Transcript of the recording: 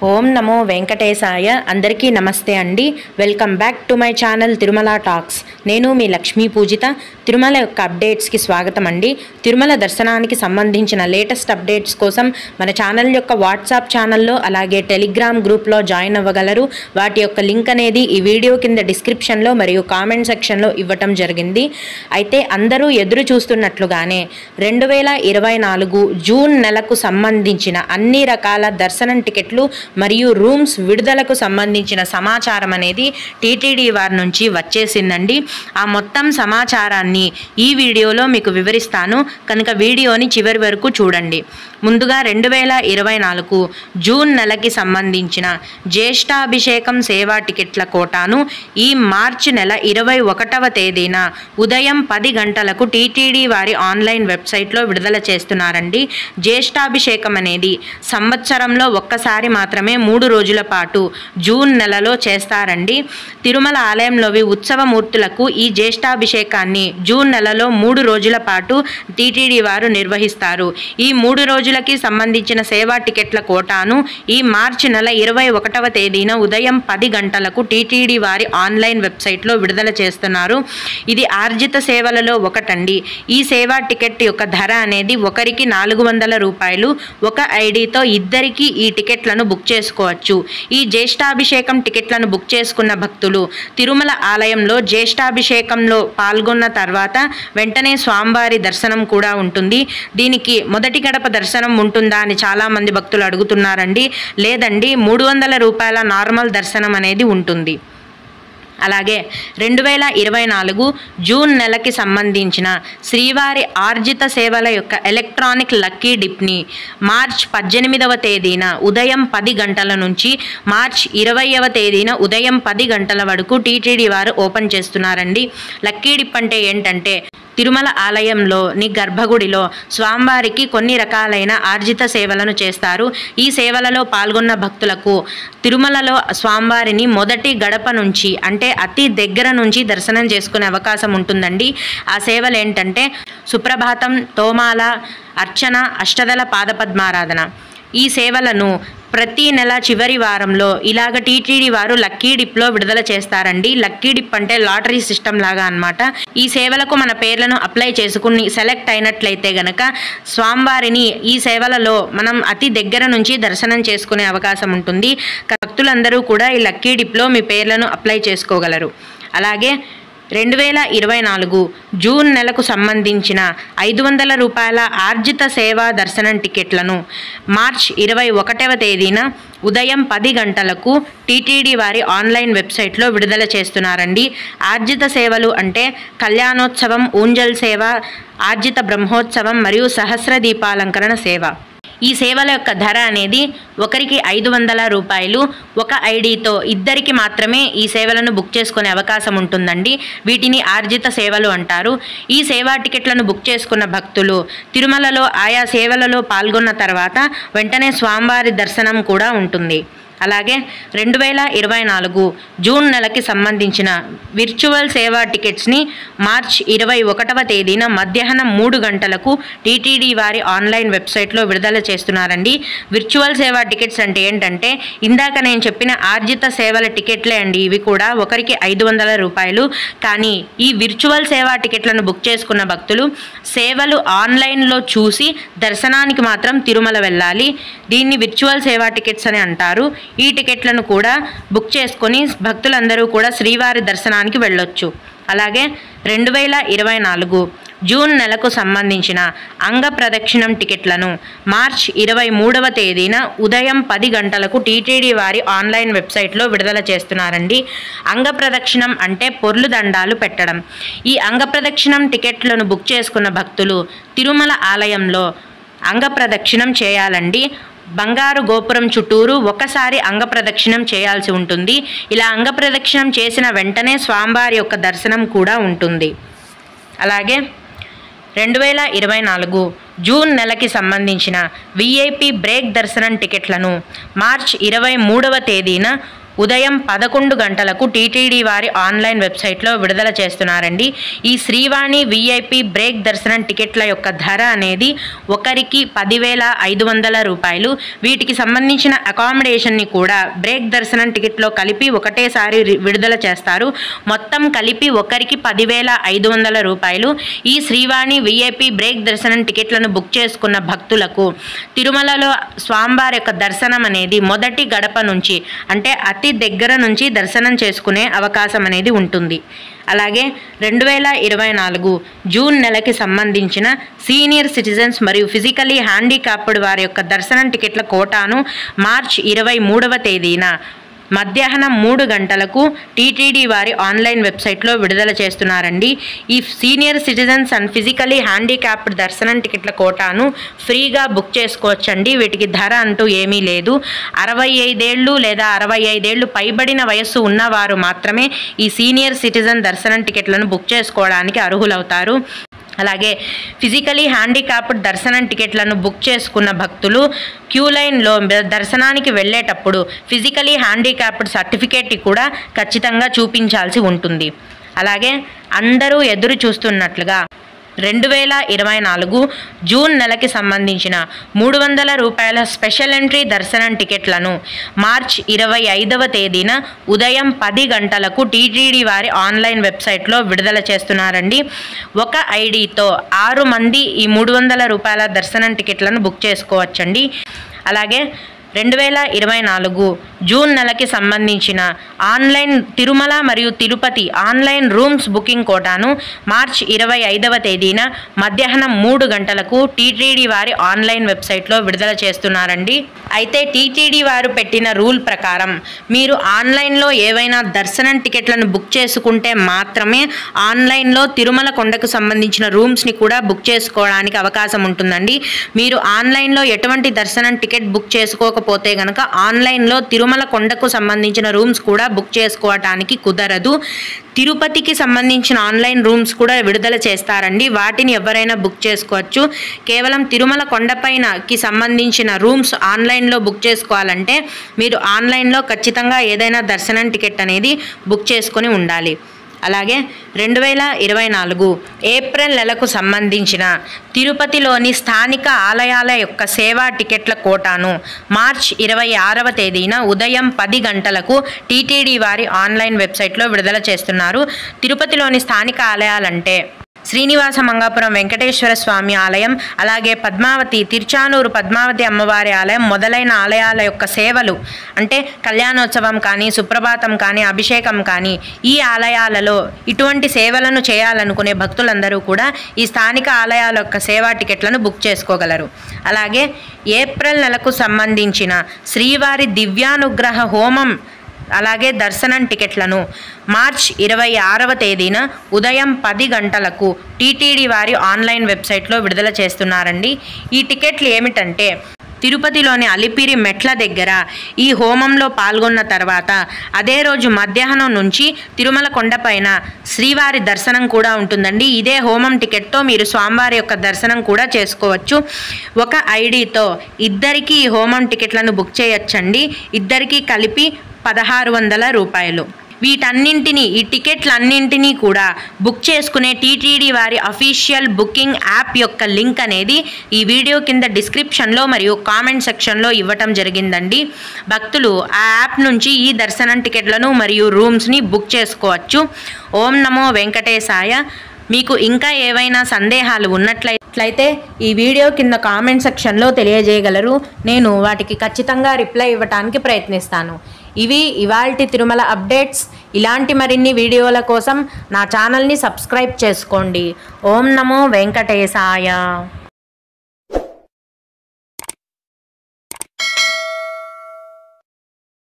ఓం నమో వెంకటేశాయ. అందరికీ నమస్తే అండి. Welcome back to my channel Tirumala talks. నేను మీ లక్ష్మీ పూజిత. తిరుమల యొక్క అప్డేట్స్కి స్వాగతం అండి. తిరుమల దర్శనానికి సంబంధించిన లేటెస్ట్ అప్డేట్స్ కోసం మన ఛానల్ యొక్క వాట్సాప్ ఛానల్లో అలాగే టెలిగ్రామ్ గ్రూప్లో జాయిన్ అవ్వగలరు. వాటి యొక్క లింక్ అనేది ఈ వీడియో కింద డిస్క్రిప్షన్లో మరియు కామెంట్ సెక్షన్లో ఇవ్వటం జరిగింది. అయితే అందరూ ఎదురు చూస్తున్నట్లుగానే 2024 జూన్ నెలకు సంబంధించిన అన్ని రకాల దర్శనం టికెట్లు మరియు రూమ్స్ విడుదలకు సంబంధించిన సమాచారం అనేది టీటీడీ వారి నుంచి వచ్చేసిందండి. ఆ మొత్తం సమాచారాన్ని ఈ వీడియోలో మీకు వివరిస్తాను కనుక వీడియోని చివరి వరకు చూడండి. ముందుగా 2024 జూన్ నెలకి సంబంధించిన జ్యేష్ఠాభిషేకం సేవా టికెట్ల కోటాను ఈ మార్చి నెల 21వ తేదీన ఉదయం 10 గంటలకు టీటీడీ వారి ఆన్లైన్ వెబ్సైట్లో విడుదల చేస్తున్నారండి. జ్యేష్ఠాభిషేకం అనేది సంవత్సరంలో ఒక్కసారి మాత్రమే 3 రోజుల పాటు జూన్ నెలలో చేస్తారండి. తిరుమల ఆలయంలోవి ఉత్సవమూర్తులకు ఈ జ్యేష్ఠాభిషేకాన్ని జూన్ నెలలో 3 రోజుల పాటు టీటీడీ వారు నిర్వహిస్తారు. ఈ 3 రోజులకి సంబంధించిన సేవా టికెట్ల కోటాను ఈ మార్చి నెల 21వ తేదీన ఉదయం 10 గంటలకు టీటీడీ వారి ఆన్లైన్ వెబ్సైట్లో విడుదల చేస్తున్నారు. ఇది ఆర్జిత సేవలలో ఒకటండి. ఈ సేవా టికెట్ యొక్క ధర అనేది ఒకరికి 400 రూపాయలు. ఒక ఐడితో ఇద్దరికి ఈ టికెట్లను బుక్ చేసుకోవచ్చు. ఈ జ్యేష్ఠాభిషేకం టికెట్లను బుక్ చేసుకున్న భక్తులు తిరుమల ఆలయంలో జ్యేష్ఠాభిషేకంలో పాల్గొన్న తర్వాత వెంటనే స్వామివారి దర్శనం కూడా ఉంటుంది. దీనికి మొదటి గడప దర్శనం ఉంటుందా అని చాలామంది భక్తులు అడుగుతున్నారండి. లేదండి, 300 రూపాయల నార్మల్ దర్శనం అనేది ఉంటుంది. అలాగే 2024 జూన్ నెలకి సంబంధించిన శ్రీవారి ఆర్జిత సేవల యొక్క ఎలక్ట్రానిక్ లక్కీ డిప్ని మార్చ్ 18వ తేదీన ఉదయం 10 గంటల నుంచి మార్చ్ 20వ తేదీన ఉదయం 10 గంటల వరకు టీటీడీ వారు ఓపెన్ చేస్తున్నారండి. లక్కీ డిప్ అంటే ఏంటంటే తిరుమల ఆలయంలోని గర్భగుడిలో స్వామివారికి కొన్ని రకాలైన ఆర్జిత సేవలను చేస్తారు. ఈ సేవలలో పాల్గొన్న భక్తులకు తిరుమలలో స్వామివారిని మొదటి గడప నుంచి అంటే అతి దగ్గర నుంచి దర్శనం చేసుకునే అవకాశం ఉంటుందండి. ఆ సేవలు ఏంటంటే సుప్రభాతం, తోమాల, అర్చన, అష్టదళ పాదపద్మారాధన. ఈ సేవలను ప్రతి నెల చివరి వారంలో ఇలాగ టీటీడీ వారు లక్కీ డిప్లో విడుదల చేస్తారండి. లక్కీ డిప్ అంటే లాటరీ సిస్టమ్ లాగా అన్నమాట. ఈ సేవలకు మన పేర్లను అప్లై చేసుకుని సెలెక్ట్ అయినట్లయితే గనక స్వామివారిని ఈ సేవలలో మనం అతి దగ్గర నుంచి దర్శనం చేసుకునే అవకాశం ఉంటుంది. భక్తులందరూ కూడా ఈ లక్కీ డిప్లో మీ పేర్లను అప్లై చేసుకోగలరు. అలాగే 2024 జూన్ నెలకు సంబంధించిన 500 రూపాయల ఆర్జిత సేవా దర్శనం టికెట్లను మార్చ్ 21వ తేదీన ఉదయం 10 గంటలకు టీటీడీ వారి ఆన్లైన్ వెబ్సైట్లో విడుదల చేస్తున్నారండి. ఆర్జిత సేవలు అంటే కళ్యాణోత్సవం, ఊంజల్ సేవ, ఆర్జిత బ్రహ్మోత్సవం మరియు సహస్ర దీపాలంకరణ సేవ. ఈ సేవల యొక్క ధర అనేది ఒకరికి 500 రూపాయలు. ఒక ఐడితో ఇద్దరికి మాత్రమే ఈ సేవలను బుక్ చేసుకునే అవకాశం ఉంటుందండి. వీటిని ఆర్జిత సేవలు అంటారు. ఈ సేవా టికెట్లను బుక్ చేసుకున్న భక్తులు తిరుమలలో ఆయా సేవలలో పాల్గొన్న తర్వాత వెంటనే స్వామివారి దర్శనం కూడా ఉంటుంది. అలాగే 2024 జూన్ నెలకి సంబంధించిన విర్చువల్ సేవా టికెట్స్ని మార్చ్ 21వ తేదీన మధ్యాహ్నం 3 గంటలకు టీటీడీ వారి ఆన్లైన్ వెబ్సైట్లో విడుదల చేస్తున్నారండి. విర్చువల్ సేవా టికెట్స్ అంటే ఏంటంటే ఇందాక నేను చెప్పిన ఆర్జిత సేవల టికెట్లే అండి. ఇవి కూడా ఒకరికి 500 రూపాయలు. కానీ ఈ విర్చువల్ సేవా టికెట్లను బుక్ చేసుకున్న భక్తులు సేవలు ఆన్లైన్లో చూసి దర్శనానికి మాత్రం తిరుమల వెళ్ళాలి. దీన్ని విర్చువల్ సేవా టికెట్స్ అని అంటారు. ఈ టికెట్లను కూడా బుక్ చేసుకొని భక్తులందరూ కూడా శ్రీవారి దర్శనానికి వెళ్ళొచ్చు. అలాగే 2024 జూన్ నెలకు సంబంధించిన అంగ ప్రదక్షిణం టికెట్లను మార్చ్ 23వ తేదీన ఉదయం 10 గంటలకు టీటీడీ వారి ఆన్లైన్ వెబ్సైట్లో విడుదల చేస్తున్నారండి. అంగ ప్రదక్షిణం అంటే పొర్లు దండాలు పెట్టడం. ఈ అంగ ప్రదక్షిణం టికెట్లను బుక్ చేసుకున్న భక్తులు తిరుమల ఆలయంలో అంగ ప్రదక్షిణం చేయాలండి. బంగారు గోపురం చుట్టూరు ఒకసారి అంగప్రదక్షిణం చేయాల్సి ఉంటుంది. ఇలా అంగప్రదక్షిణం చేసిన వెంటనే స్వామివారి యొక్క దర్శనం కూడా ఉంటుంది. అలాగే 2024 జూన్ నెలకి సంబంధించిన విఐపి బ్రేక్ దర్శనం టికెట్లను మార్చ్ 23వ తేదీన ఉదయం 11 గంటలకు టీటీడీ వారి ఆన్లైన్ వెబ్సైట్లో విడుదల చేస్తున్నారండి. ఈ శ్రీవాణి విఐపి బ్రేక్ దర్శనం టికెట్ల యొక్క ధర అనేది ఒకరికి 10,500 రూపాయలు. వీటికి సంబంధించిన అకామిడేషన్ని కూడా బ్రేక్ దర్శనం టికెట్లో కలిపి ఒకటేసారి విడుదల చేస్తారు. మొత్తం కలిపి ఒకరికి 10,500 రూపాయలు. ఈ శ్రీవాణి విఐపి బ్రేక్ దర్శనం టికెట్లను బుక్ చేసుకున్న భక్తులకు తిరుమలలో స్వామివారి యొక్క దర్శనం అనేది మొదటి గడప నుంచి అంటే అతి దగ్గర నుంచి దర్శనం చేసుకునే అవకాశం అనేది ఉంటుంది. అలాగే 2024 జూన్ నెలకి సంబంధించిన సీనియర్ సిటిజన్స్ మరియు ఫిజికలీ హ్యాండిక్యాప్డ్ వారి యొక్క దర్శనం టికెట్ల కోటాను మార్చి 23వ తేదీన మధ్యాహ్నం 3 గంటలకు టీటీడీ వారి ఆన్లైన్ వెబ్సైట్లో విడుదల చేస్తున్నారండి. ఈ senior citizens and physically handicapped దర్శనం టికెట్ల కోటాను ఫ్రీగా బుక్ చేసుకోవచ్చండి. వీటికి ధర అంటూ ఏమీ లేదు. 65 ఏళ్ళు లేదా 65 ఏళ్ళు పైబడిన వయస్సు ఉన్నవారు మాత్రమే ఈ సీనియర్ సిటిజన్ దర్శనం టికెట్లను బుక్ చేసుకోవడానికి అర్హులవుతారు. అలాగే ఫిజికలీ హ్యాండిక్యాప్డ్ దర్శనం టికెట్లను బుక్ చేసుకున్న భక్తులు క్యూ లైన్లో దర్శనానికి వెళ్ళేటప్పుడు ఫిజికలీ హ్యాండిక్యాప్డ్ సర్టిఫికేట్ని కూడా ఖచ్చితంగా చూపించాల్సి ఉంటుంది. అలాగే అందరూ ఎదురు చూస్తున్నట్లుగా 2024 జూన్ నెలకి సంబంధించిన 300 రూపాయల స్పెషల్ ఎంట్రీ దర్శనం టికెట్లను మార్చి 25వ తేదీన ఉదయం 10 గంటలకు టీటీడీ వారి ఆన్లైన్ వెబ్సైట్లో విడుదల చేస్తున్నారండి. ఒక ఐడితో 6 మంది ఈ 300 రూపాయల దర్శనం టికెట్లను బుక్ చేసుకోవచ్చండి. అలాగే 2024 జూన్ నెలకి సంబంధించిన ఆన్లైన్ తిరుమల మరియు తిరుపతి ఆన్లైన్ రూమ్స్ బుకింగ్ కోటాను మార్చి 25వ తేదీన మధ్యాహ్నం 3 గంటలకు టీటీడీ వారి ఆన్లైన్ వెబ్సైట్లో విడుదల చేస్తున్నారండి. అయితే టీటీడీ వారు పెట్టిన రూల్ ప్రకారం మీరు ఆన్లైన్లో ఏవైనా దర్శనం టికెట్లను బుక్ చేసుకుంటే మాత్రమే ఆన్లైన్లో తిరుమల కొండకు సంబంధించిన రూమ్స్ని కూడా బుక్ చేసుకోవడానికి అవకాశం ఉంటుందండి. మీరు ఆన్లైన్లో ఎటువంటి దర్శనం టికెట్ బుక్ చేసుకోకపోతే కనుక ఆన్లైన్లో తిరుమల కొండకు సంబంధించిన రూమ్స్ కూడా బుక్ చేసుకోవటానికి కుదరదు. తిరుపతికి సంబంధించిన ఆన్లైన్ రూమ్స్ కూడా విడుదల చేస్తారండి. వాటిని ఎవరైనా బుక్ చేసుకోవచ్చు. కేవలం తిరుమల కొండపైనకి సంబంధించిన రూమ్స్ ఆన్లైన్లో బుక్ చేసుకోవాలంటే మీరు ఆన్లైన్లో ఖచ్చితంగా ఏదైనా దర్శనం టికెట్ అనేది బుక్ చేసుకొని ఉండాలి. అలాగే 2024 ఏప్రిల్ నెలకు సంబంధించిన తిరుపతిలోని స్థానిక ఆలయాల యొక్క సేవా టికెట్ల కోటాను మార్చి 26వ తేదీన ఉదయం 10 గంటలకు టీటీడీ వారి ఆన్లైన్ వెబ్సైట్లో విడుదల చేస్తున్నారు. తిరుపతిలోని స్థానిక ఆలయాలంటే శ్రీనివాస మంగాపురం వెంకటేశ్వర స్వామి ఆలయం, అలాగే పద్మావతి తిరుచానూరు పద్మావతి అమ్మవారి ఆలయం మొదలైన ఆలయాల యొక్క సేవలు అంటే కళ్యాణోత్సవం కానీ సుప్రభాతం కానీ అభిషేకం కానీ ఈ ఆలయాలలో ఇటువంటి సేవలను చేయాలనుకునే భక్తులందరూ కూడా ఈ స్థానిక ఆలయాల యొక్క సేవా టికెట్లను బుక్ చేసుకోగలరు. అలాగే ఏప్రిల్ నెలకు సంబంధించిన శ్రీవారి దివ్యానుగ్రహ హోమం అలాగే దర్శనం టికెట్లను మార్చి 26వ తేదీన ఉదయం 10 గంటలకు టీటీడీ వారి ఆన్లైన్ వెబ్సైట్లో విడుదల చేస్తున్నారండి. ఈ టికెట్లు ఏమిటంటే తిరుపతిలోని అలిపిరి మెట్ల దగ్గర ఈ హోమంలో పాల్గొన్న తర్వాత అదే రోజు మధ్యాహ్నం నుంచి తిరుమల కొండపైన శ్రీవారి దర్శనం కూడా ఉంటుందండి. ఇదే హోమం టికెట్తో మీరు స్వామివారి యొక్క దర్శనం కూడా చేసుకోవచ్చు. ఒక ఐడితో ఇద్దరికి ఈ హోమం టికెట్లను బుక్ చేయొచ్చండి. ఇద్దరికి కలిపి 1600 రూపాయలు. వీటన్నింటినీ ఈ టికెట్లన్నింటినీ కూడా బుక్ చేసుకునే టీటీడీ వారి అఫీషియల్ బుకింగ్ యాప్ యొక్క లింక్ అనేది ఈ వీడియో కింద డిస్క్రిప్షన్లో మరియు కామెంట్ సెక్షన్లో ఇవ్వటం జరిగిందండి. భక్తులు ఆ యాప్ నుంచి ఈ దర్శనం టికెట్లను మరియు రూమ్స్ని బుక్ చేసుకోవచ్చు. ఓం నమో వెంకటేశాయ. మీకు ఇంకా ఏవైనా సందేహాలు ఉన్నట్లయితే ఈ వీడియో కింద కామెంట్ సెక్షన్లో తెలియజేయగలరు. నేను వాటికి ఖచ్చితంగా రిప్లై ఇవ్వడానికి ప్రయత్నిస్తాను. ఇవి ఇవాల్టి తిరుమల అప్డేట్స్. ఇలాంటి మరిన్ని వీడియోల కోసం నా ఛానల్ని సబ్స్క్రైబ్ చేసుకోండి. ఓం నమో వెంకటేశాయ.